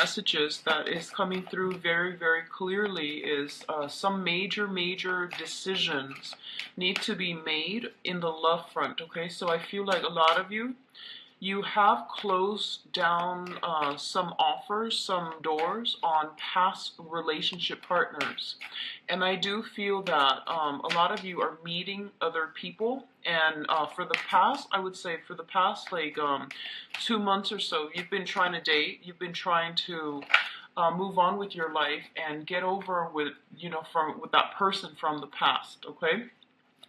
messages that is coming through very, very clearly is some major decisions need to be made in the love front, okay? So I feel like a lot of you have closed down some offers, some doors on past relationship partners. And I do feel that a lot of you are meeting other people. And for the past, I would say for the past like 2 months or so, you've been trying to date, you've been trying to move on with your life and get over with, with that person from the past, okay?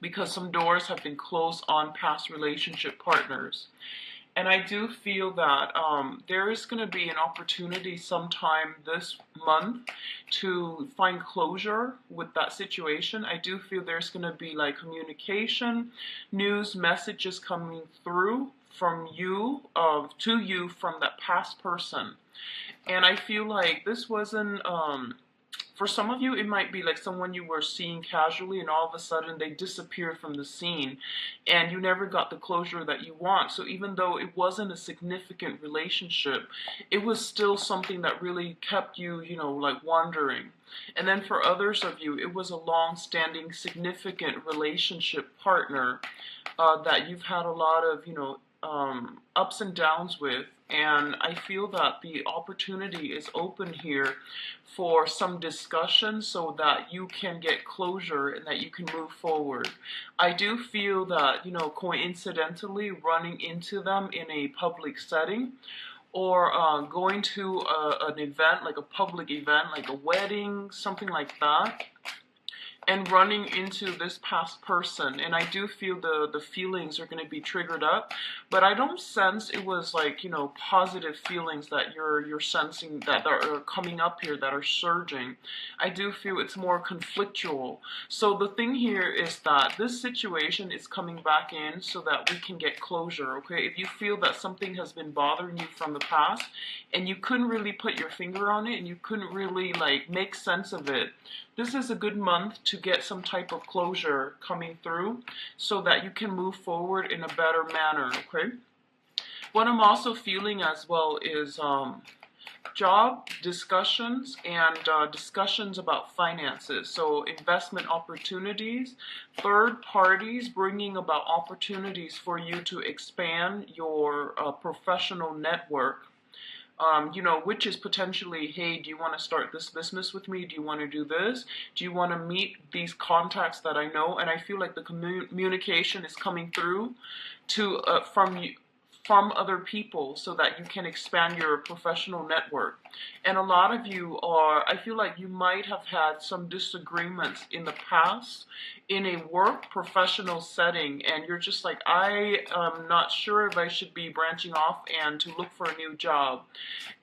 Because some doors have been closed on past relationship partners. And I do feel that there is going to be an opportunity sometime this month to find closure with that situation. I do feel there's going to be like communication, news, messages coming through from you, to you from that past person. And I feel like this wasn't, for some of you, it might be like someone you were seeing casually and all of a sudden they disappeared from the scene and you never got the closure that you want. So even though it wasn't a significant relationship, it was still something that really kept you, like wondering. And then for others of you, it was a long-standing, significant relationship partner that you've had a lot of, ups and downs with. And I feel that the opportunity is open here for some discussion so that you can get closure and that you can move forward. I do feel that, coincidentally running into them in a public setting or going to an event, like a public event, like a wedding, something like that, and running into this past person. And I do feel the feelings are going to be triggered up, but I don't sense it was like, positive feelings that you're sensing that are coming up here, that are surging. I do feel it's more conflictual. So the thing here is that this situation is coming back in so that we can get closure, okay? If you feel that something has been bothering you from the past and you couldn't really put your finger on it and you couldn't really like make sense of it, this is a good month to get some type of closure coming through so that you can move forward in a better manner, okay? What I'm also feeling as well is job discussions and discussions about finances. So investment opportunities, third parties bringing about opportunities for you to expand your professional network. Which is potentially, hey, do you want to start this business with me? Do you want to do this? Do you want to meet these contacts that I know? And I feel like the communication is coming through to from other people so that you can expand your professional network. And a lot of you I feel like you might have had some disagreements in the past in a work professional setting, and you're just like, I am not sure if I should be branching off and to look for a new job.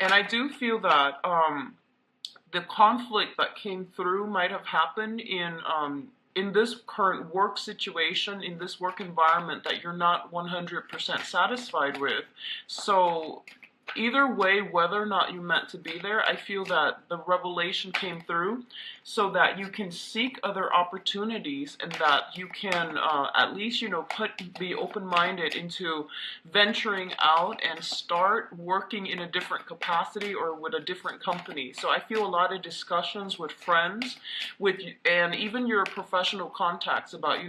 And I do feel that the conflict that came through might have happened in this current work situation, in this work environment that you're not 100% satisfied with. So either way, whether or not you meant to be there, I feel that the revelation came through so that you can seek other opportunities and that you can at least, be open-minded into venturing out and start working in a different capacity or with a different company. So I feel a lot of discussions with friends, and even your professional contacts about,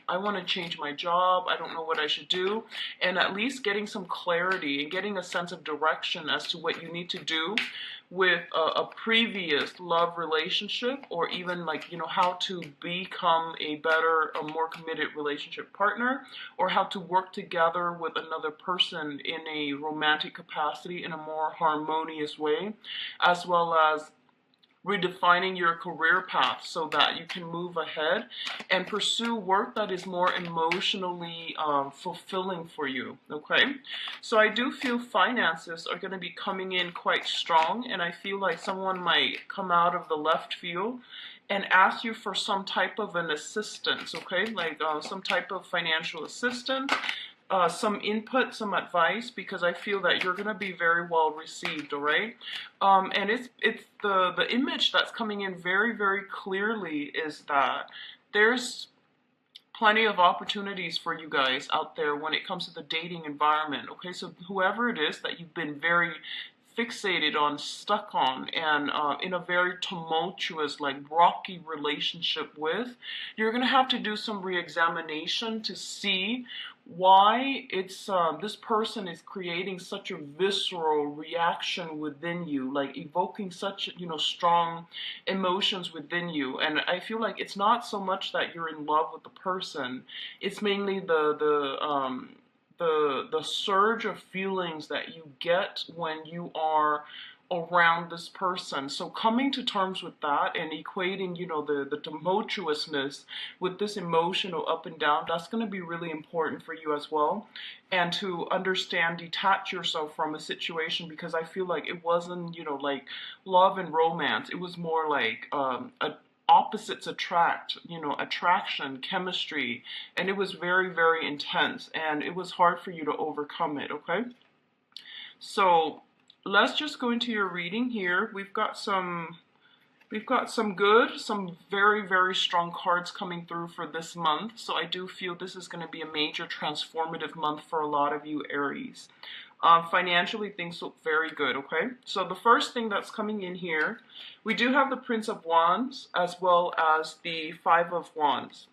I want to change my job, I don't know what I should do, and at least getting some clarity and getting a sense of direction as to what you need to do with a previous love relationship, or even like, how to become a better, a more committed relationship partner, or how to work together with another person in a romantic capacity in a more harmonious way, as well as redefining your career path so that you can move ahead and pursue work that is more emotionally fulfilling for you, okay? So I do feel finances are going to be coming in quite strong, and I feel like someone might come out of the left field and ask you for some type of an assistance, okay? Like some type of financial assistance, some input, some advice, because I feel that you're going to be very well received, all right? And it's the image that's coming in very, very clearly is that there's plenty of opportunities for you guys out there when it comes to the dating environment, okay? So whoever it is that you've been very fixated on, stuck on, and in a very tumultuous, like rocky relationship with, you're going to have to do some re-examination to see why it's this person is creating such a visceral reaction within you, like evoking such, you know, strong emotions within you. And I feel like it's not so much that you're in love with the person, it's mainly the surge of feelings that you get when you are around this person. So coming to terms with that and equating, you know, the tumultuousness with this emotional up and down, that's going to be really important for you as well. And to understand, detach yourself from a situation, because I feel like it wasn't, you know, like love and romance. It was more like opposites attract, you know, attraction, chemistry, and it was very, very intense, and it was hard for you to overcome it, okay? So let's just go into your reading here. We've got some very, very strong cards coming through for this month. So I do feel this is going to be a major transformative month for a lot of you Aries. Financially, things look very good, okay? So the first thing that's coming in here, we do have the Prince of Wands as well as the Five of Wands.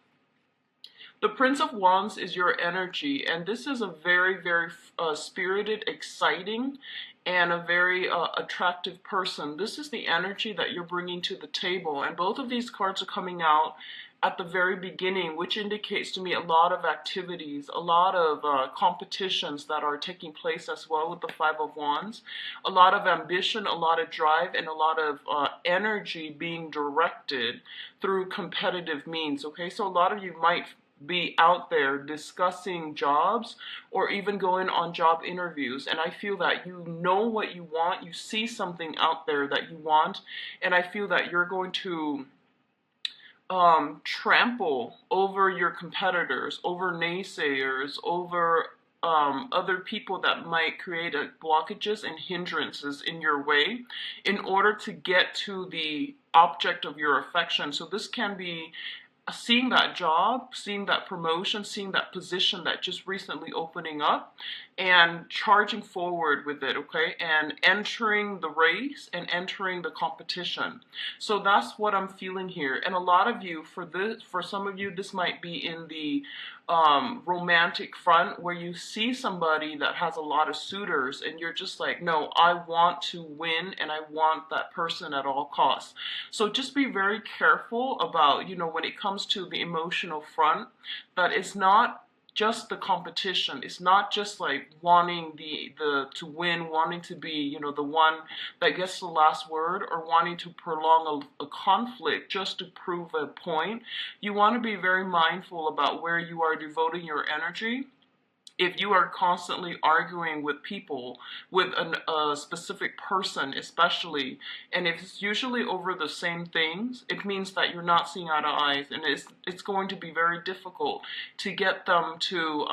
The Prince of Wands is your energy, and this is a very, very spirited, exciting, and a very attractive person. This is the energy that you're bringing to the table, and both of these cards are coming out at the very beginning, which indicates to me a lot of activities, a lot of competitions that are taking place as well with the Five of Wands, a lot of ambition, a lot of drive, and a lot of energy being directed through competitive means, okay? So a lot of you might be out there discussing jobs or even going on job interviews, and I feel that you know what you want, you see something out there that you want, and I feel that you're going to trample over your competitors, over naysayers, over other people that might create blockages and hindrances in your way in order to get to the object of your affection. So this can be seeing that job, seeing that promotion, seeing that position that just recently opening up and charging forward with it, okay? And entering the race and entering the competition. So that's what I'm feeling here. And a lot of you, for some of you, this might be in the romantic front where you see somebody that has a lot of suitors and you're just like, no, I want to win and I want that person at all costs. So just be very careful about, you know, when it comes to the emotional front, that it's not just the competition. It's not just like wanting to win, wanting to be, you know, the one that gets the last word, or wanting to prolong a conflict just to prove a point. You want to be very mindful about where you are devoting your energy. If you are constantly arguing with people, with a specific person especially, and if it's usually over the same things, it means that you're not seeing eye to eye, and it's going to be very difficult to get them to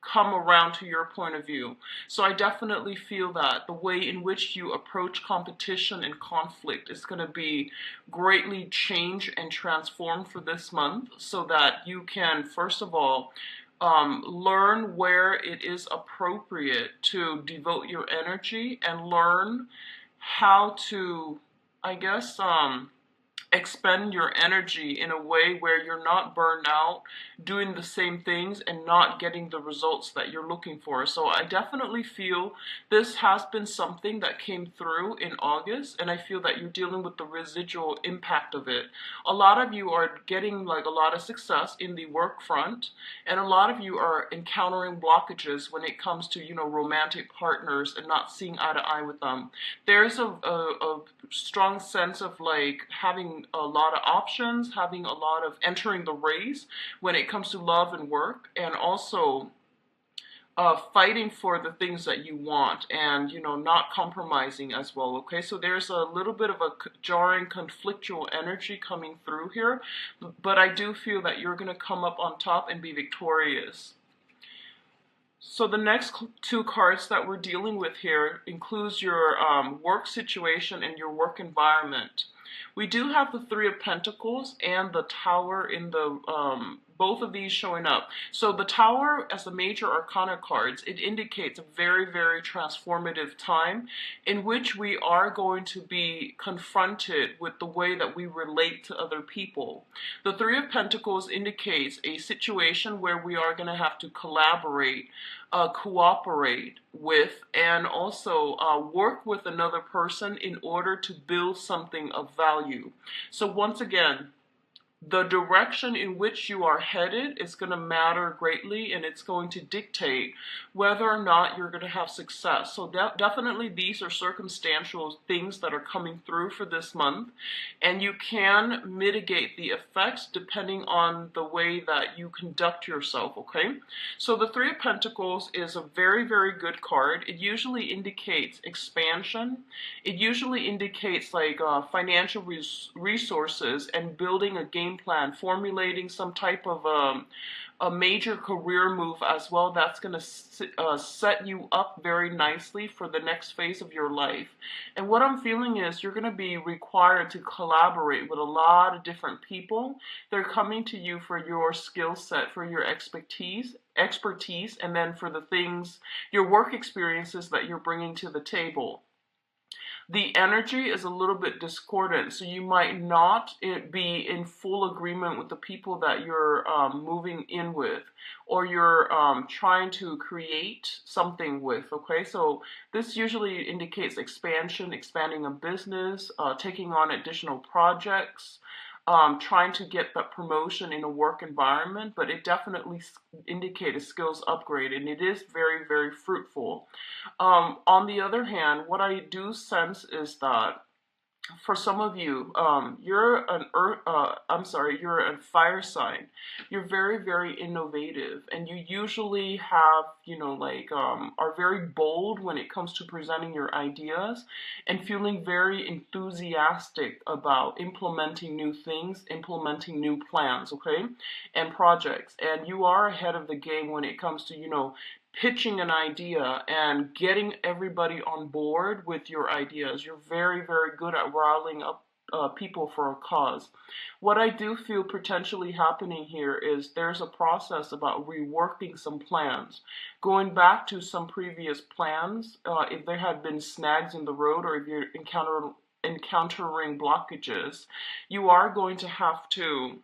come around to your point of view. So I definitely feel that the way in which you approach competition and conflict is going to be greatly changed and transformed for this month, so that you can, first of all, learn where it is appropriate to devote your energy, and learn how to, I guess, expend your energy in a way where you're not burned out doing the same things and not getting the results that you're looking for. So I definitely feel this has been something that came through in August, and I feel that you're dealing with the residual impact of it. A lot of you are getting like a lot of success in the work front, and a lot of you are encountering blockages when it comes to, you know, romantic partners and not seeing eye to eye with them. There's a strong sense of like having a lot of options, having a lot of entering the race when it comes to love and work, and also fighting for the things that you want, and, you know, not compromising as well, okay? So there's a little bit of a jarring, conflictual energy coming through here, but I do feel that you're going to come up on top and be victorious. So the next two cards that we're dealing with here includes your work situation and your work environment. We do have the Three of Pentacles and the Tower in the both of these showing up. So the Tower, as the major arcana cards, it indicates a very, very transformative time in which we are going to be confronted with the way that we relate to other people. The Three of Pentacles indicates a situation where we are going to have to collaborate, cooperate with, and also work with another person in order to build something of value. So once again, the direction in which you are headed is going to matter greatly, and it's going to dictate whether or not you're going to have success. So definitely these are circumstantial things that are coming through for this month, and you can mitigate the effects depending on the way that you conduct yourself, okay? So the Three of Pentacles is a very, very good card. It usually indicates expansion. It usually indicates like financial resources and building a game plan, formulating some type of a major career move as well. That's going to set you up very nicely for the next phase of your life. And what I'm feeling is you're going to be required to collaborate with a lot of different people. They're coming to you for your skill set, for your expertise, and then for the things, your work experiences that you're bringing to the table. The energy is a little bit discordant, so you might not be in full agreement with the people that you're moving in with, or you're trying to create something with, okay? So this usually indicates expansion, expanding a business, taking on additional projects, trying to get that promotion in a work environment, but it definitely indicates a skills upgrade, and it is very, very fruitful. On the other hand, what I do sense is that for some of you, you're you're a fire sign. You're very, very innovative, and you usually have, are very bold when it comes to presenting your ideas and feeling very enthusiastic about implementing new things, implementing new plans, okay, and projects. And you are ahead of the game when it comes to, pitching an idea and getting everybody on board with your ideas. You're very, very good at riling up people for a cause. What I do feel potentially happening here is there's a process about reworking some plans, going back to some previous plans, if there had been snags in the road, or if you're encountering blockages. You are going to have to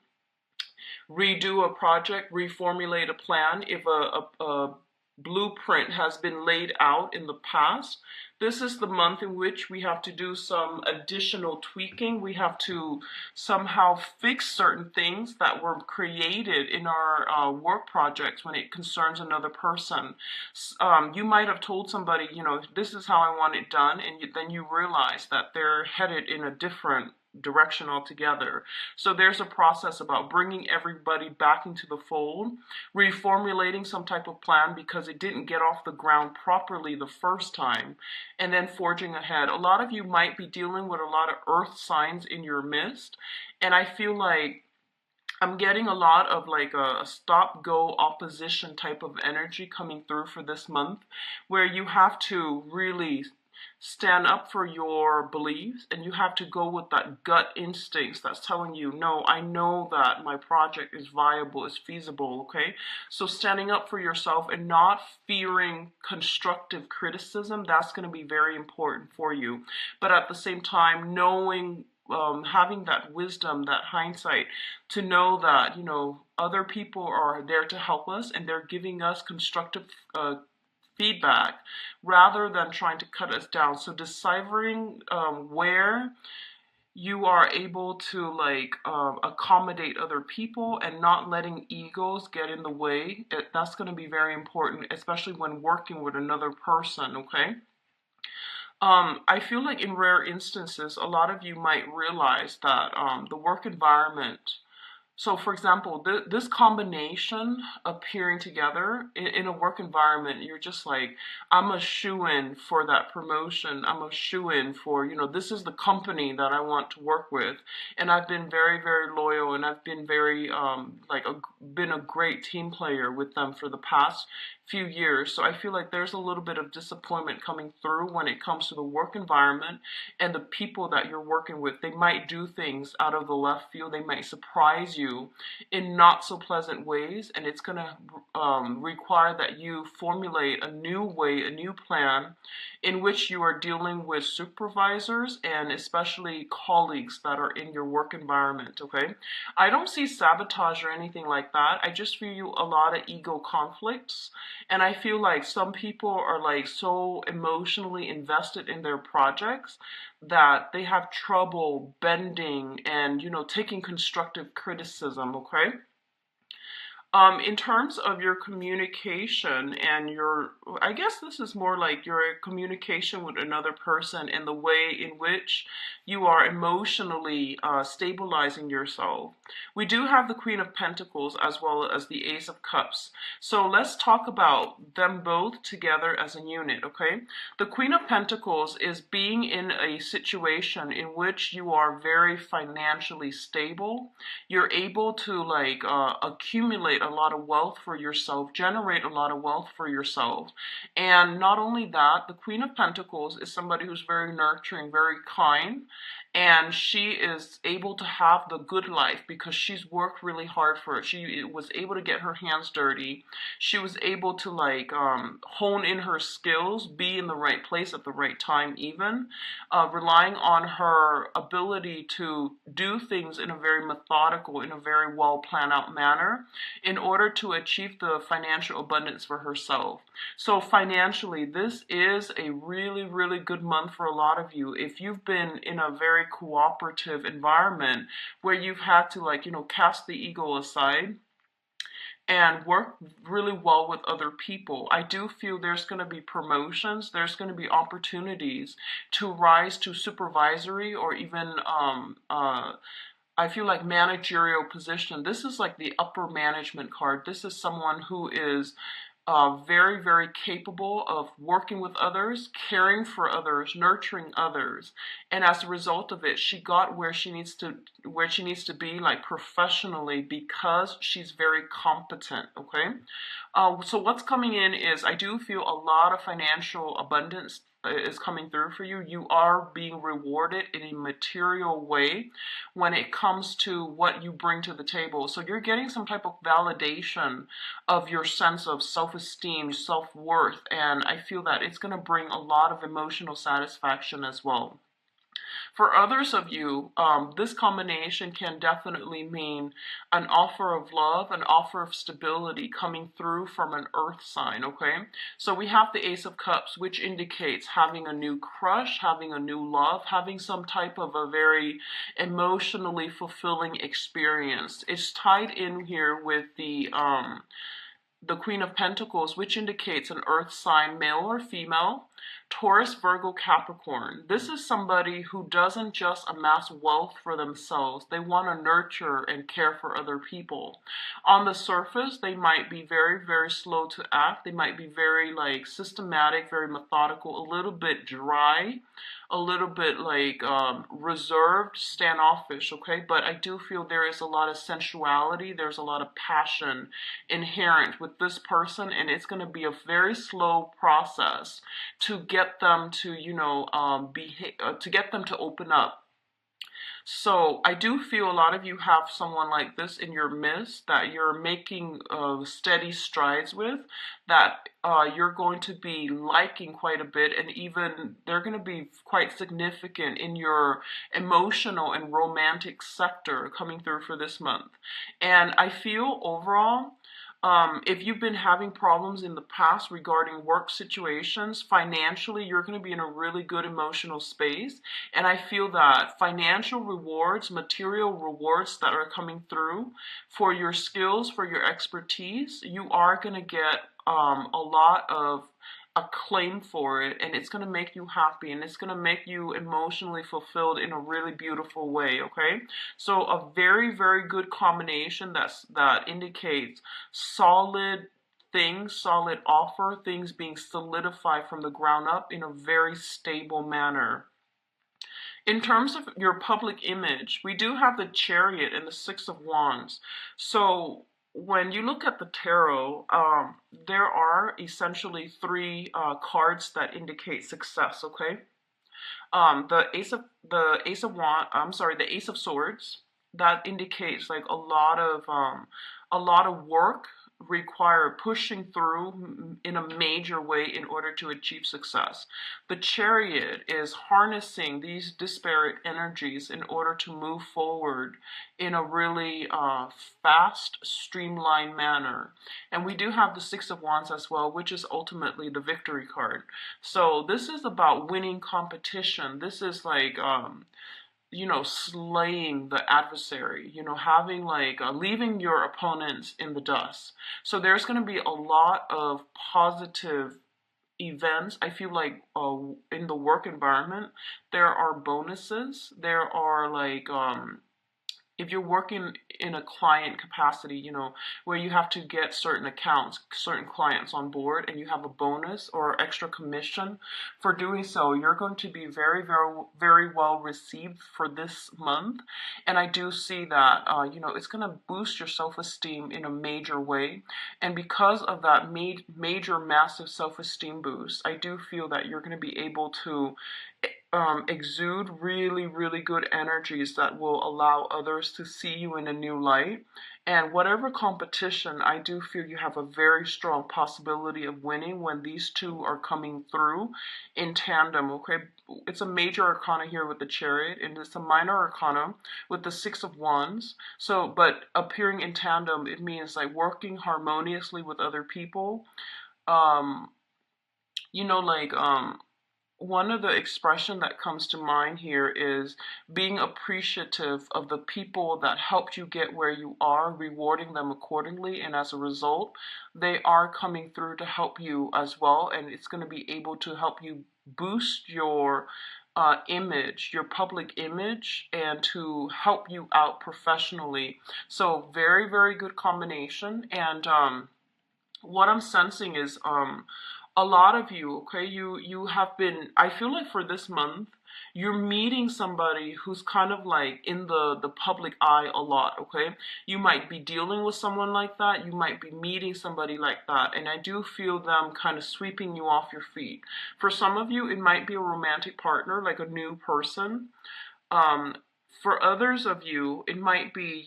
redo a project, reformulate a plan if a blueprint has been laid out in the past. This is the month in which we have to do some additional tweaking. We have to somehow fix certain things that were created in our work projects when it concerns another person. You might have told somebody, this is how I want it done, and then you realize that they're headed in a different direction altogether. So there's a process about bringing everybody back into the fold, reformulating some type of plan because it didn't get off the ground properly the first time, and then forging ahead. A lot of you might be dealing with a lot of earth signs in your midst, and I feel like I'm getting a lot of like a stop-go opposition type of energy coming through for this month, where you have to really stand up for your beliefs, and you have to go with that gut instincts that's telling you, no, I know that my project is viable, is feasible, okay? So standing up for yourself and not fearing constructive criticism, that's going to be very important for you. But at the same time, knowing, having that wisdom, that hindsight, to know that, other people are there to help us, and they're giving us constructive feedback rather than trying to cut us down. So deciphering where you are able to accommodate other people and not letting egos get in the way, that's going to be very important, especially when working with another person, okay? I feel like in rare instances, a lot of you might realize that the work environment, so for example, this combination appearing together in a work environment, you're just like, I'm a shoo-in for that promotion. I'm a shoo-in for, this is the company that I want to work with. And I've been very, very loyal, and I've been very, been a great team player with them for the past few years. So I feel like there's a little bit of disappointment coming through when it comes to the work environment and the people that you're working with. They might do things out of the left field. They might surprise you in not so pleasant ways, and it's going to require that you formulate a new way, a new plan in which you are dealing with supervisors and especially colleagues that are in your work environment, okay? I don't see sabotage or anything like that. I just feel a lot of ego conflicts, and I feel like some people are like so emotionally invested in their projects that they have trouble bending and, you know, taking constructive criticism, okay? In terms of your communication and I guess this is more like your communication with another person and the way in which you are emotionally stabilizing yourself. We do have the Queen of Pentacles as well as the Ace of Cups. So let's talk about them both together as a unit, okay? The Queen of Pentacles is being in a situation in which you are very financially stable. You're able to like accumulate a lot of wealth for yourself, generate a lot of wealth for yourself. And not only that, the Queen of Pentacles is somebody who's very nurturing, very kind, and she is able to have the good life because she's worked really hard for it. She was able to get her hands dirty. She was able to like hone in her skills, be in the right place at the right time even, relying on her ability to do things in a very methodical, in a very well planned out manner in order to achieve the financial abundance for herself. So financially, this is a really, really good month for a lot of you. If you've been in a very cooperative environment where you've had to like, you know, cast the ego aside and work really well with other people, I do feel there's going to be promotions, there's going to be opportunities to rise to supervisory or even I feel like managerial position. This is like the upper management card. This is someone who is very, very capable of working with others, caring for others, nurturing others, and as a result of it, she got where she needs to be, like professionally, because she's very competent. Okay, so what's coming in is I do feel a lot of financial abundance is coming through for you. You are being rewarded in a material way when it comes to what you bring to the table. So you're getting some type of validation of your sense of self-esteem, self-worth, and I feel that it's going to bring a lot of emotional satisfaction as well. For others of you, this combination can definitely mean an offer of love, an offer of stability coming through from an earth sign, okay? So we have the Ace of Cups, which indicates having a new crush, having a new love, having some type of a very emotionally fulfilling experience. It's tied in here with the Queen of Pentacles, which indicates an earth sign, male or female, Taurus, Virgo, Capricorn. This is somebody who doesn't just amass wealth for themselves. They want to nurture and care for other people. On the surface, they might be very, very slow to act. They might be very like systematic, very methodical, a little bit dry, a little bit like reserved, standoffish, okay? But I do feel there is a lot of sensuality, there's a lot of passion inherent with this person, and it's going to be a very slow process to get them to, you know, to get them to open up. So I do feel a lot of you have someone like this in your midst that you're making steady strides with, that you're going to be liking quite a bit, and even they're going to be quite significant in your emotional and romantic sector coming through for this month. And I feel overall, if you've been having problems in the past regarding work situations, financially, you're going to be in a really good emotional space. And I feel that financial rewards, material rewards that are coming through for your skills, for your expertise, you are going to get a lot of acclaim for it, and it's going to make you happy, and it's going to make you emotionally fulfilled in a really beautiful way, okay? So a very, very good combination that indicates solid things, solid offer, things being solidified from the ground up in a very stable manner. In terms of your public image, we do have the Chariot and the Six of Wands. So when you look at the tarot, there are essentially three cards that indicate success. Okay, the Ace of Wand. I'm sorry, the Ace of Swords. That indicates like a lot of work require pushing through in a major way in order to achieve success. The Chariot is harnessing these disparate energies in order to move forward in a really fast, streamlined manner. And we do have the Six of Wands as well, which is ultimately the victory card. So this is about winning competition. This is like slaying the adversary, having like leaving your opponents in the dust. So there's going to be a lot of positive events. I feel like in the work environment, there are bonuses. There are like if you're working in a client capacity, where you have to get certain accounts, certain clients on board, and you have a bonus or extra commission for doing so, you're going to be very, very, very well received for this month. And I do see that, it's going to boost your self-esteem in a major way. And because of that major, massive self-esteem boost, I do feel that you're going to be able to exude really, really good energies that will allow others to see you in a new light. And whatever competition, I do feel you have a very strong possibility of winning when these two are coming through in tandem, okay? It's a major arcana here with the Chariot, and it's a minor arcana with the Six of Wands. So, but appearing in tandem, it means like working harmoniously with other people. Um, like, one of the expression that comes to mind here is being appreciative of the people that helped you get where you are, rewarding them accordingly, and as a result, they are coming through to help you as well, and it's going to be able to help you boost your image, your public image, and to help you out professionally. So very, very good combination. And what I'm sensing is a lot of you, okay, you have been, I feel like for this month, you're meeting somebody who's kind of like in the public eye a lot, okay? You might be dealing with someone like that. You might be meeting somebody like that. And I do feel them kind of sweeping you off your feet. For some of you, it might be a romantic partner, like a new person. Um, for others of you, it might be,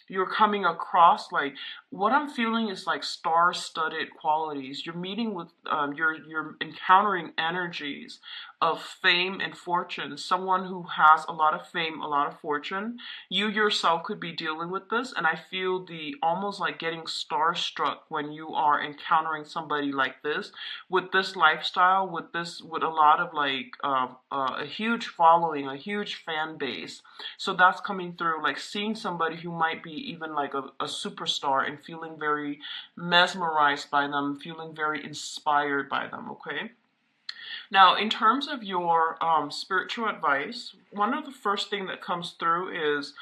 you're coming across like what I'm feeling is like star-studded qualities. You're meeting with you're encountering energies of fame and fortune. Someone who has a lot of fame, a lot of fortune. You yourself could be dealing with this, and I feel the almost like getting starstruck when you are encountering somebody like this with this lifestyle, with a lot of like a huge following, a huge fan base. So that's coming through, like seeing somebody who might be even like a superstar and feeling very mesmerized by them, feeling very inspired by them, okay? Now, in terms of your spiritual advice, one of the first thing that comes through is,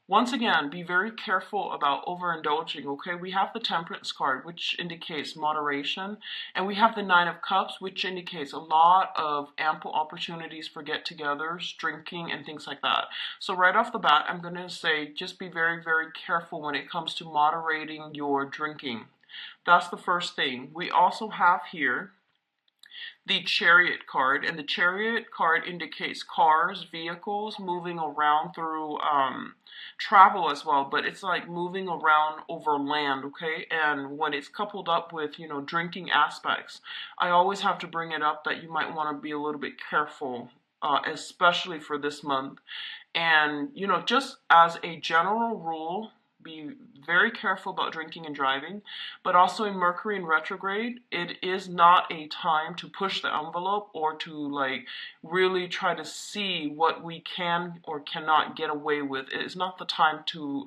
once again, be very careful about overindulging, okay? We have the Temperance card, which indicates moderation, and we have the Nine of Cups, which indicates a lot of ample opportunities for get-togethers, drinking, and things like that. So right off the bat, I'm going to say just be very, very careful when it comes to moderating your drinking. That's the first thing. We also have here the Chariot card, and the Chariot card indicates cars, vehicles moving around through travel as well, but it's like moving around over land, okay? And when it's coupled up with, drinking aspects, I always have to bring it up that you might want to be a little bit careful, especially for this month. And, just as a general rule, be very careful about drinking and driving, but also in Mercury in retrograde, it is not a time to push the envelope or to like really try to see what we can or cannot get away with. It is not the time to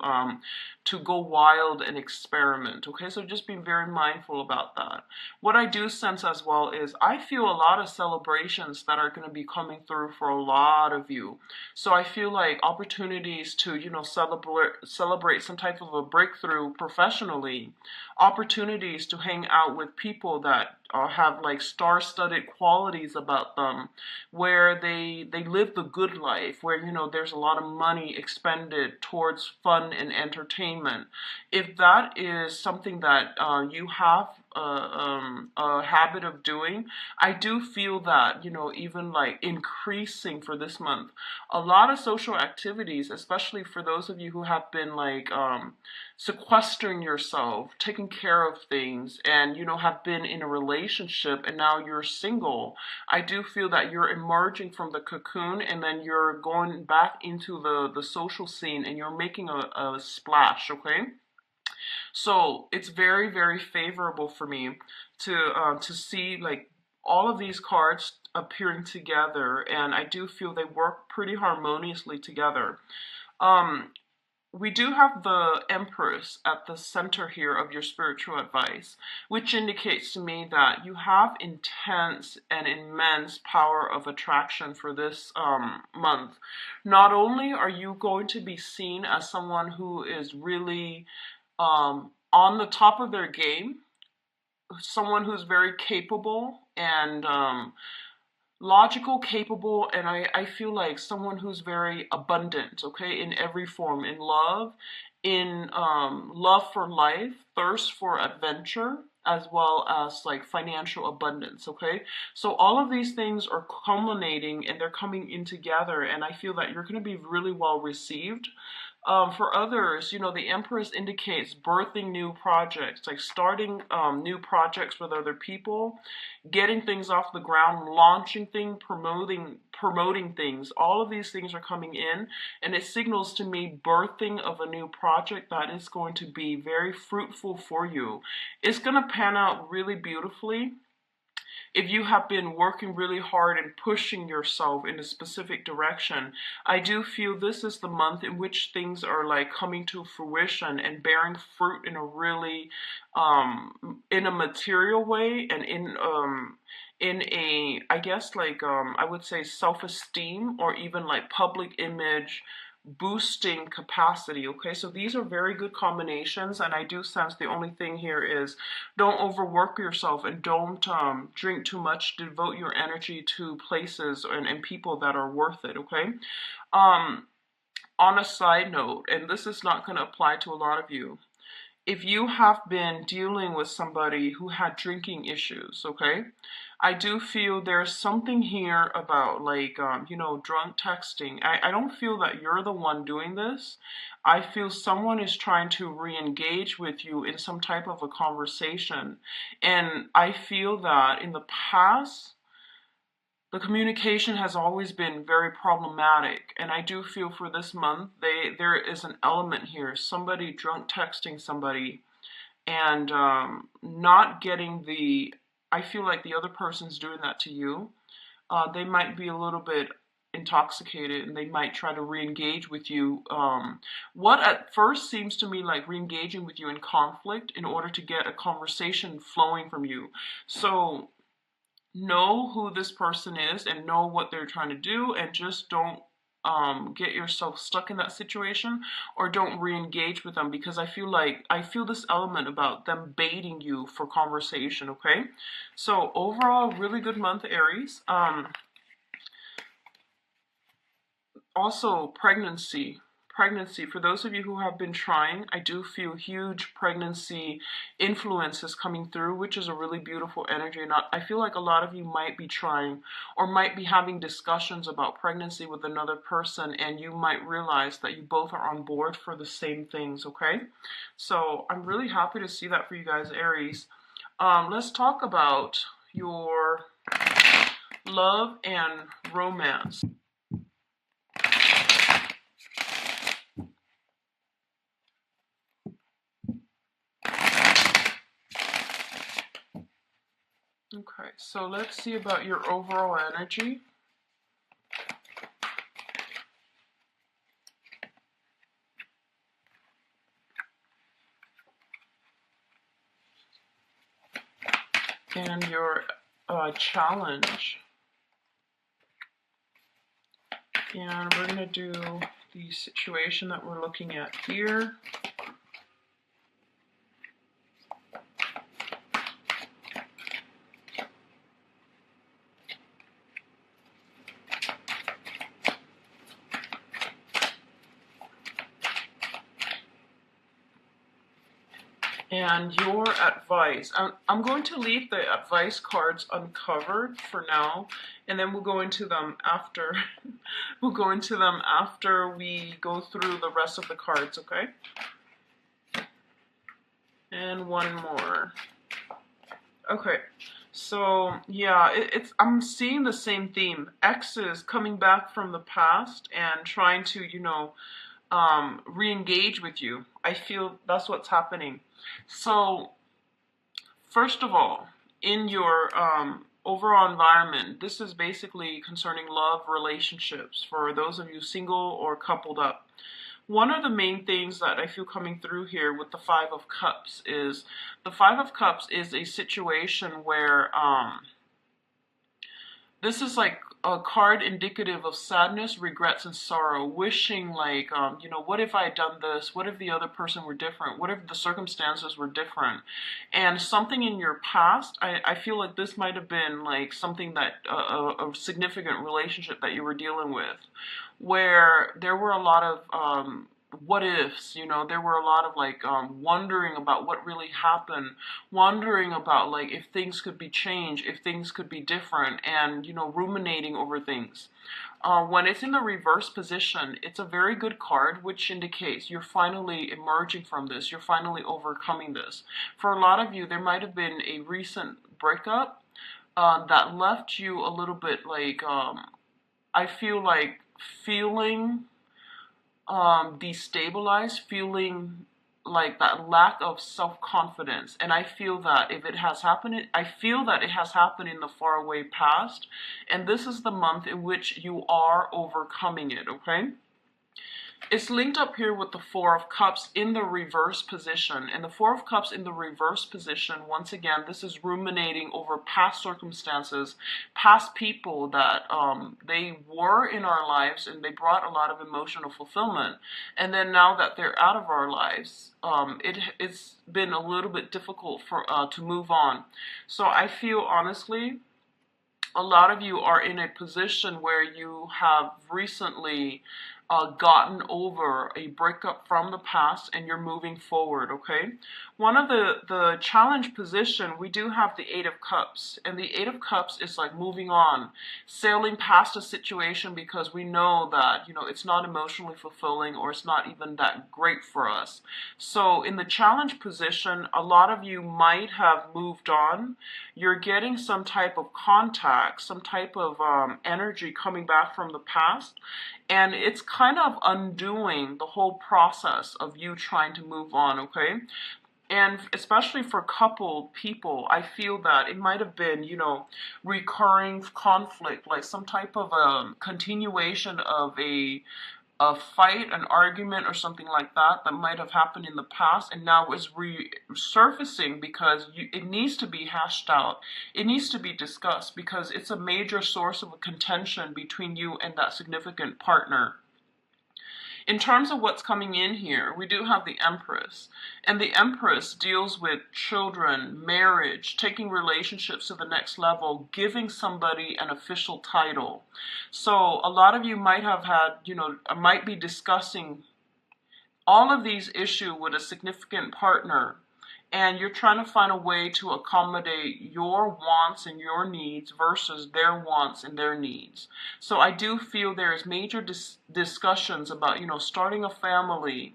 go wild and experiment, okay? So just be very mindful about that. What I do sense as well is I feel a lot of celebrations that are going to be coming through for a lot of you. So I feel like opportunities to, celebrate some type type of a breakthrough professionally, opportunities to hang out with people that have like star-studded qualities about them, where they live the good life, where there's a lot of money expended towards fun and entertainment. If that is something that you have a habit of doing, I do feel that even like increasing for this month. A lot of social activities, especially for those of you who have been like sequestering yourself, taking care of things, and have been in a relationship and now you're single. I do feel that you're emerging from the cocoon and then you're going back into the social scene and you're making a splash, okay? So it's very, very favorable for me to see like all of these cards appearing together, and I do feel they work pretty harmoniously together. Um, we do have the Empress at the center here of your spiritual advice, which indicates to me that you have intense and immense power of attraction for this month. Not only are you going to be seen as someone who is really on the top of their game, someone who's very capable and logical, capable, and I feel like someone who's very abundant, okay, in every form, in love for life, thirst for adventure, as well as like financial abundance, okay? So all of these things are culminating and they're coming in together, and I feel that you're going to be really well received. For others, the Empress indicates birthing new projects, like starting new projects with other people, getting things off the ground, launching things, promoting things. All of these things are coming in, and it signals to me birthing of a new project that is going to be very fruitful for you. It's going to pan out really beautifully. If you have been working really hard and pushing yourself in a specific direction, I do feel this is the month in which things are like coming to fruition and bearing fruit in a really, in a material way, and in a, I guess like, I would say self-esteem or even like public image boosting capacity. Okay, so these are very good combinations, and I do sense the only thing here is don't overwork yourself and don't drink too much. Devote your energy to places and people that are worth it. Okay. um on a side note, and this is not going to apply to a lot of you, if you have been dealing with somebody who had drinking issues, okay, I do feel there's something here about like, drunk texting. I don't feel that you're the one doing this. I feel someone is trying to re-engage with you in some type of a conversation. And I feel that in the past, the communication has always been very problematic, and I do feel for this month there is an element here, somebody drunk texting somebody and not getting the, I feel like the other person's doing that to you. They might be a little bit intoxicated and they might try to re-engage with you. What at first seems to me like re-engaging with you in conflict in order to get a conversation flowing from you. So know who this person is and know what they're trying to do, and just don't get yourself stuck in that situation, or don't re-engage with them, because I feel this element about them baiting you for conversation. Okay, so overall, really good month, Aries. Also, pregnancy, for those of you who have been trying, I do feel huge pregnancy influences coming through, which is a really beautiful energy. And I feel like a lot of you might be trying or might be having discussions about pregnancy with another person, and you might realize that you both are on board for the same things. Okay, so I'm really happy to see that for you guys, Aries. Let's talk about your love and romance. Okay, so let's see about your overall energy. And your challenge. And we're going to do the situation that we're looking at here. And your advice. I'm going to leave the advice cards uncovered for now, and then we'll go into them after. We'll go into them after we go through the rest of the cards, okay? And one more. Okay. So yeah, I'm seeing the same theme. Exes coming back from the past and trying to, re-engage with you. I feel that's what's happening. So first of all, in your overall environment, this is basically concerning love relationships for those of you single or coupled up. One of the main things that I feel coming through here with the Five of Cups is the Five of Cups is a situation where this is like a card indicative of sadness, regrets, and sorrow, wishing like, what if I had done this? What if the other person were different? What if the circumstances were different? And something in your past, I feel like this might have been like something that, a significant relationship that you were dealing with, where there were a lot of, what ifs, there were a lot of like wondering about what really happened, wondering about like if things could be changed, if things could be different, and ruminating over things. When it's in the reverse position, it's a very good card, which indicates you're finally emerging from this, you're finally overcoming this. For a lot of you, there might have been a recent breakup that left you a little bit like, I feel like feeling destabilized, feeling like that lack of self-confidence. And I feel that if it has happened, I feel that it has happened in the faraway past, and this is the month in which you are overcoming it, okay? It's linked up here with the Four of Cups in the reverse position. And the Four of Cups in the reverse position, once again, this is ruminating over past circumstances, past people that they were in our lives and they brought a lot of emotional fulfillment. And then now that they're out of our lives, it's been a little bit difficult for to move on. So I feel honestly, a lot of you are in a position where you have recently gotten over a breakup from the past and you're moving forward, okay? One of the challenge position, we do have the Eight of Cups, and the Eight of Cups is like moving on, sailing past a situation because we know that, it's not emotionally fulfilling or it's not even that great for us. So in the challenge position, a lot of you might have moved on. You're getting some type of contact, some type of energy coming back from the past, and it's kind of undoing the whole process of you trying to move on, okay? And especially for coupled people, I feel that it might have been, recurring conflict, like some type of continuation of a fight, an argument, or something like that that might have happened in the past and now is resurfacing because it needs to be hashed out. It needs to be discussed because it's a major source of contention between you and that significant partner. In terms of what's coming in here, we do have the Empress. And the Empress deals with children, marriage, taking relationships to the next level, giving somebody an official title. So a lot of you might have had, might be discussing all of these issues with a significant partner, and you're trying to find a way to accommodate your wants and your needs versus their wants and their needs. So I do feel there is major discussions about, starting a family.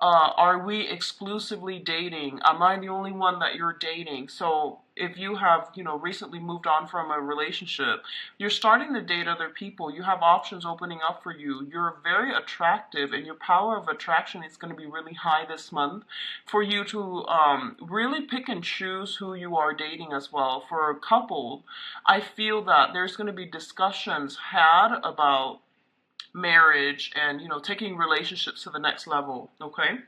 Are we exclusively dating? Am I the only one that you're dating? So if you have, recently moved on from a relationship, you're starting to date other people. You have options opening up for you. You're very attractive, and your power of attraction is going to be really high this month for you to really pick and choose who you are dating as well. For a couple, I feel that there's going to be discussions had about marriage and taking relationships to the next level, okay?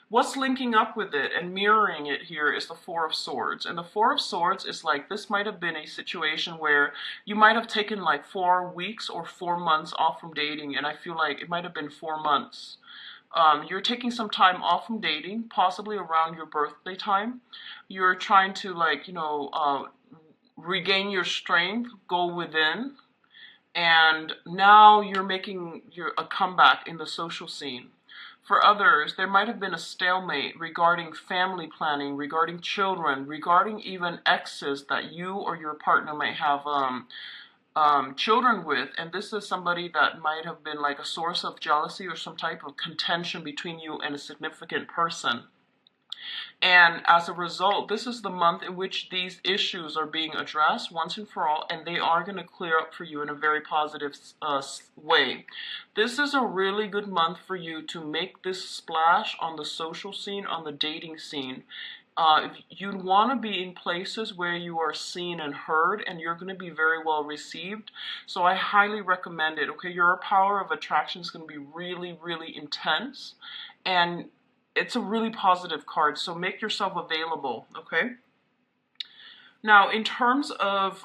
What's linking up with it and mirroring it here is the Four of Swords. And the Four of Swords is like, this might have been a situation where you might have taken like 4 weeks or 4 months off from dating, and I feel like it might have been 4 months. You're taking some time off from dating, possibly around your birthday time. You're trying to like, regain your strength, go within, and now you're making a comeback in the social scene. For others, there might have been a stalemate regarding family planning, regarding children, regarding even exes that you or your partner might have children with, and this is somebody that might have been like a source of jealousy or some type of contention between you and a significant person. And as a result, this is the month in which these issues are being addressed once and for all, and they are going to clear up for you in a very positive way. This is a really good month for you to make this splash on the social scene, on the dating scene. If you want to be in places where you are seen and heard, and you're going to be very well received. So I highly recommend it. Okay, your power of attraction is going to be really, really intense, and it's a really positive card, so make yourself available, okay? Now, in terms of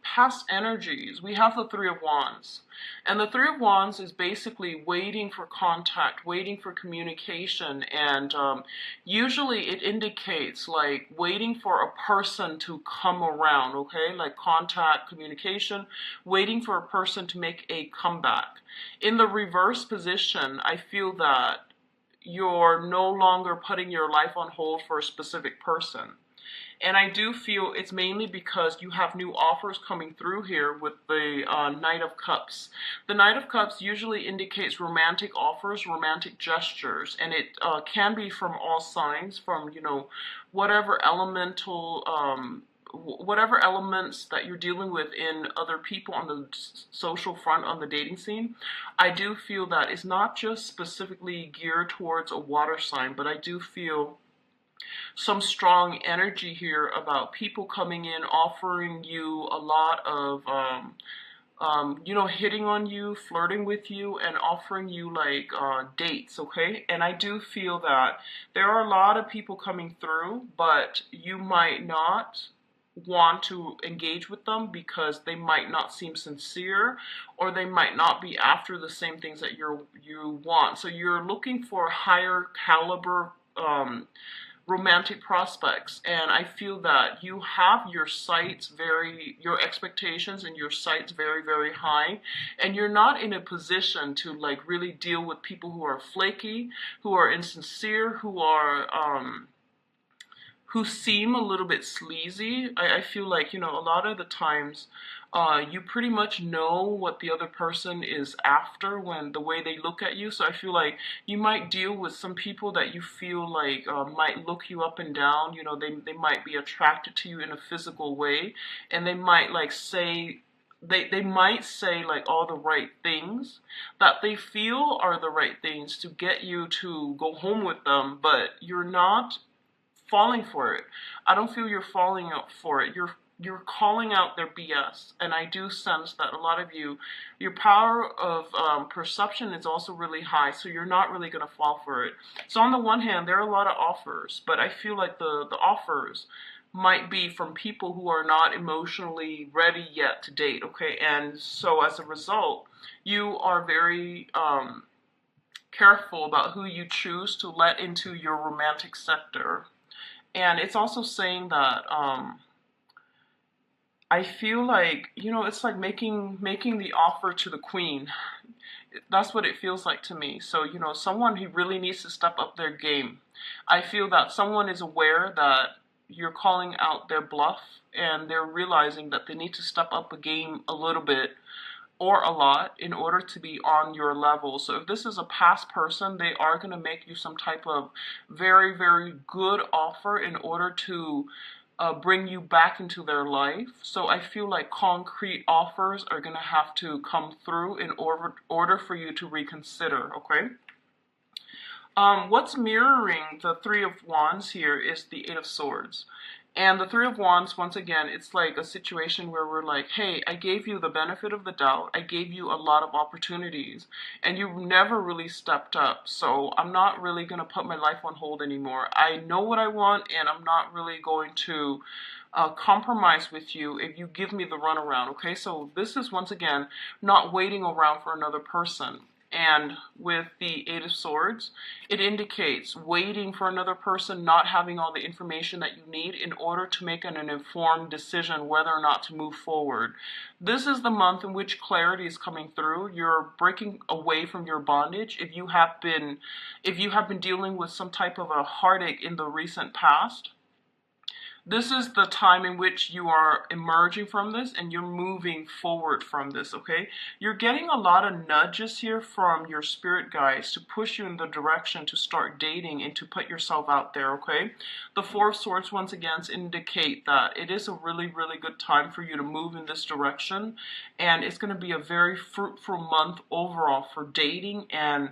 past energies, we have the Three of Wands. And the Three of Wands is basically waiting for contact, waiting for communication, and usually it indicates like waiting for a person to come around, okay? Like contact, communication, waiting for a person to make a comeback. In the reverse position, I feel that you're no longer putting your life on hold for a specific person. And I do feel it's mainly because you have new offers coming through here with the Knight of Cups. The Knight of Cups usually indicates romantic offers, romantic gestures, and it can be from all signs, from, you know, whatever elemental whatever elements that you're dealing with in other people on the social front, on the dating scene. I do feel that it's not just specifically geared towards a water sign, but I do feel some strong energy here about people coming in, offering you a lot of, you know, hitting on you, flirting with you, and offering you like dates, okay? And I do feel that there are a lot of people coming through, but you might not want to engage with them because they might not seem sincere, or they might not be after the same things that you want. So you're looking for higher caliber romantic prospects, and I feel that you have your sights your expectations and your sights very, very high, and you're not in a position to like really deal with people who are flaky, who are insincere, who seem a little bit sleazy. I feel like, you know, a lot of the times you pretty much know what the other person is after when the way they look at you. So I feel like you might deal with some people that you feel like might look you up and down. You know, they might be attracted to you in a physical way, and they might like say, they might say like all the right things that they feel are the right things to get you to go home with them, but you're not falling for it. I don't feel you're falling out for it. You're calling out their BS, and I do sense that a lot of you, your power of perception is also really high, so you're not really going to fall for it. So on the one hand, there are a lot of offers, but I feel like the offers might be from people who are not emotionally ready yet to date, okay? And so as a result, you are very careful about who you choose to let into your romantic sector. And it's also saying that I feel like, you know, it's like making the offer to the queen. That's what it feels like to me. So, you know, someone who really needs to step up their game. I feel that someone is aware that you're calling out their bluff, and they're realizing that they need to step up a game a little bit or a lot in order to be on your level. So if this is a past person, they are going to make you some type of very, very good offer in order to bring you back into their life. So I feel like concrete offers are going to have to come through in order for you to reconsider, okay? What's mirroring the Three of Wands here is the Eight of Swords. And the Three of Wands, once again, it's like a situation where we're like, hey, I gave you the benefit of the doubt. I gave you a lot of opportunities, and you've never really stepped up. So I'm not really going to put my life on hold anymore. I know what I want, and I'm not really going to compromise with you if you give me the runaround, okay? So this is, once again, not waiting around for another person. And with the Eight of Swords, it indicates waiting for another person, not having all the information that you need in order to make an informed decision whether or not to move forward. This is the month in which clarity is coming through. You're breaking away from your bondage. If you have been dealing with some type of a heartache in the recent past, this is the time in which you are emerging from this and you're moving forward from this, okay? You're getting a lot of nudges here from your spirit guides to push you in the direction to start dating and to put yourself out there, okay? The Four of Swords, once again, indicate that it is a really, really good time for you to move in this direction. And it's going to be a very fruitful month overall for dating and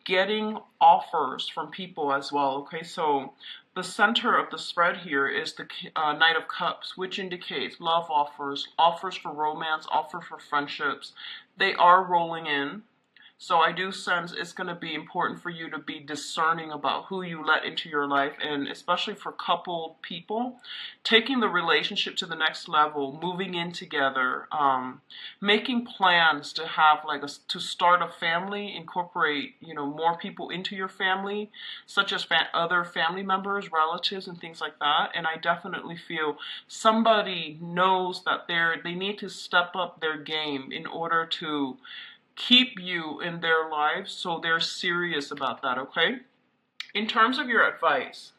getting offers from people as well, okay? So the center of the spread here is the Knight of Cups, which indicates love offers, offers for romance, offers for friendships. They are rolling in. So I do sense it's going to be important for you to be discerning about who you let into your life, and especially for coupled people, taking the relationship to the next level, moving in together, making plans to have to start a family, incorporate more people into your family, such as other family members, relatives, and things like that. And I definitely feel somebody knows that they need to step up their game in order to keep you in their lives, so they're serious about that, okay? In terms of your advice,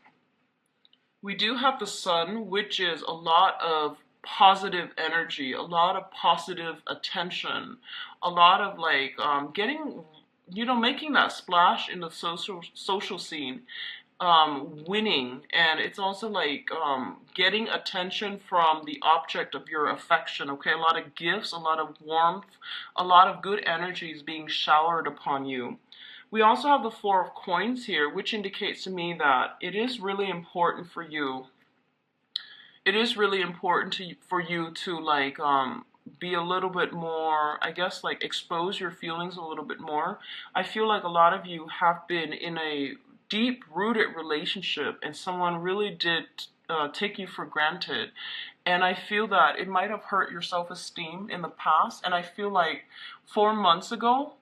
we do have the Sun, which is a lot of positive energy, a lot of positive attention, a lot of getting, making that splash in the social scene, winning, and it's also getting attention from the object of your affection, okay? A lot of gifts, a lot of warmth, a lot of good energies being showered upon you. We also have the Four of Coins here, which indicates to me that it is really important for you. It is really important for you to be a little bit more, I guess, expose your feelings a little bit more. I feel like a lot of you have been in a deep-rooted relationship and someone really did take you for granted, and I feel that it might have hurt your self-esteem in the past. And I feel like 4 months ago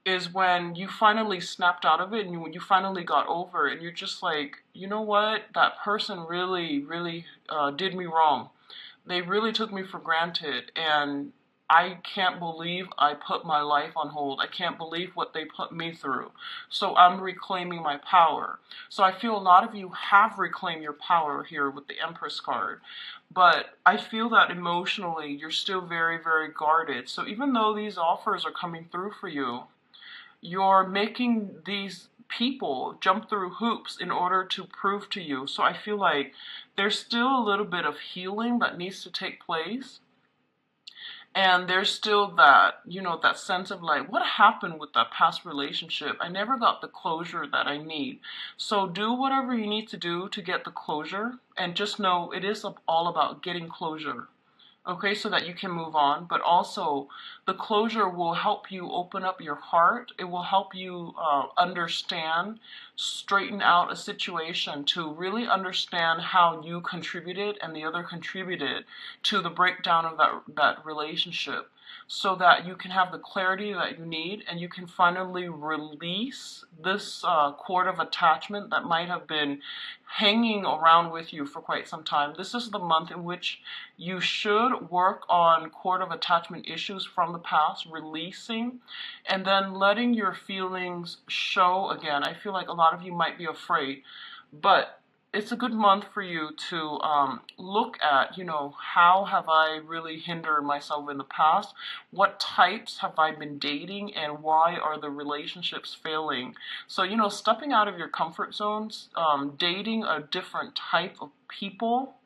is when you finally snapped out of it and you finally got over it, and you're just like, you know what, that person really did me wrong. They really took me for granted, and I can't believe I put my life on hold. I can't believe what they put me through. So I'm reclaiming my power. So I feel a lot of you have reclaimed your power here with the Empress card. But I feel that emotionally you're still very, very guarded. So even though these offers are coming through for you, you're making these people jump through hoops in order to prove to you. So I feel like there's still a little bit of healing that needs to take place. And there's still that, that sense of what happened with that past relationship? I never got the closure that I need. So do whatever you need to do to get the closure, and just know it is all about getting closure. Okay, so that you can move on, but also the closure will help you open up your heart. It will help you understand, straighten out a situation, to really understand how you contributed and the other contributed to the breakdown of that relationship, so that you can have the clarity that you need and you can finally release this cord of attachment that might have been hanging around with you for quite some time. This is the month in which you should work on cord of attachment issues from the past, releasing, and then letting your feelings show again. I feel like a lot of you might be afraid, but it's a good month for you to look at, how have I really hindered myself in the past? What types have I been dating, and why are the relationships failing? So, stepping out of your comfort zones, dating a different type of people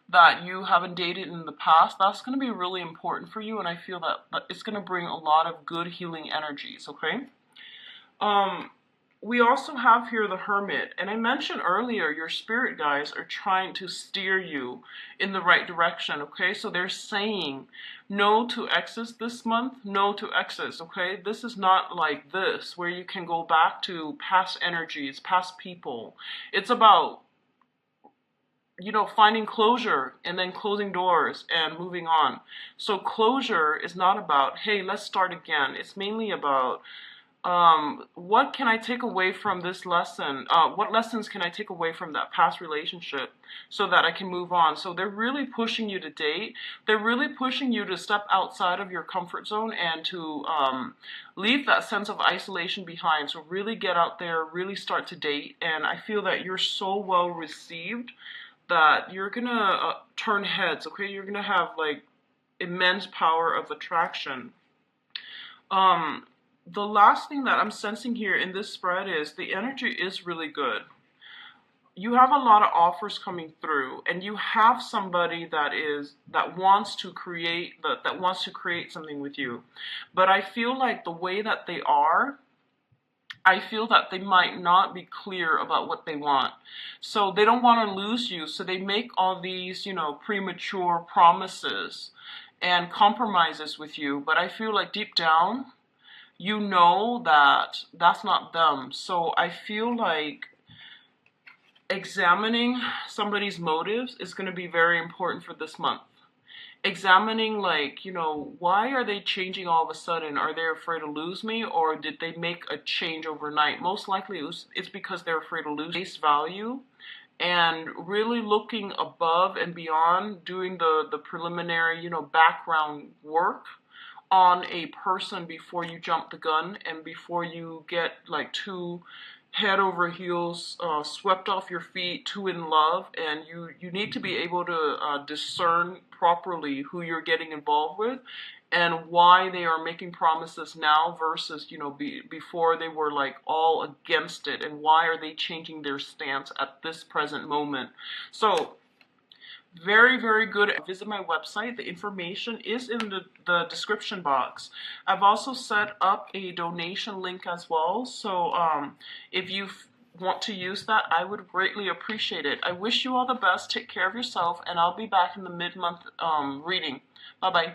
that you haven't dated in the past, that's going to be really important for you, and I feel that it's going to bring a lot of good healing energies, okay? We also have here the Hermit, and I mentioned earlier your spirit guides are trying to steer you in the right direction, okay? So they're saying no to exes this month, no to exes, okay? This is not like this, where you can go back to past energies, past people. It's about you know, finding closure and then closing doors and moving on. So closure is not about, hey, let's start again. It's mainly about, what can I take away from this lesson? What lessons can I take away from that past relationship so that I can move on? So they're really pushing you to date. They're really pushing you to step outside of your comfort zone and to leave that sense of isolation behind. So really get out there, really start to date. And I feel that you're so well received that you're gonna turn heads, okay? You're gonna have like immense power of attraction. Um, the last thing that I'm sensing here in this spread is the energy is really good. You have a lot of offers coming through, and you have somebody that wants to create that wants to create something with you. But I feel like the way that they are, I feel that they might not be clear about what they want. So they don't want to lose you, so they make all these, you know, premature promises and compromises with you. But I feel like deep down, you know that that's not them. So I feel like examining somebody's motives is going to be very important for this month. Examining, like, you know, why are they changing all of a sudden? Are they afraid to lose me, or did they make a change overnight? Most likely it's because they're afraid to lose face value, and really looking above and beyond, doing the preliminary, you know, background work on a person before you jump the gun and before you get like too head over heels, swept off your feet, too in love. And you need to be able to discern properly who you're getting involved with and why they are making promises now versus, you know, before they were like all against it, and why are they changing their stance at this present moment. So very, very good. Visit my website. The information is in the description box. I've also set up a donation link as well. So if you want to use that, I would greatly appreciate it. I wish you all the best. Take care of yourself, and I'll be back in the mid-month reading. Bye-bye.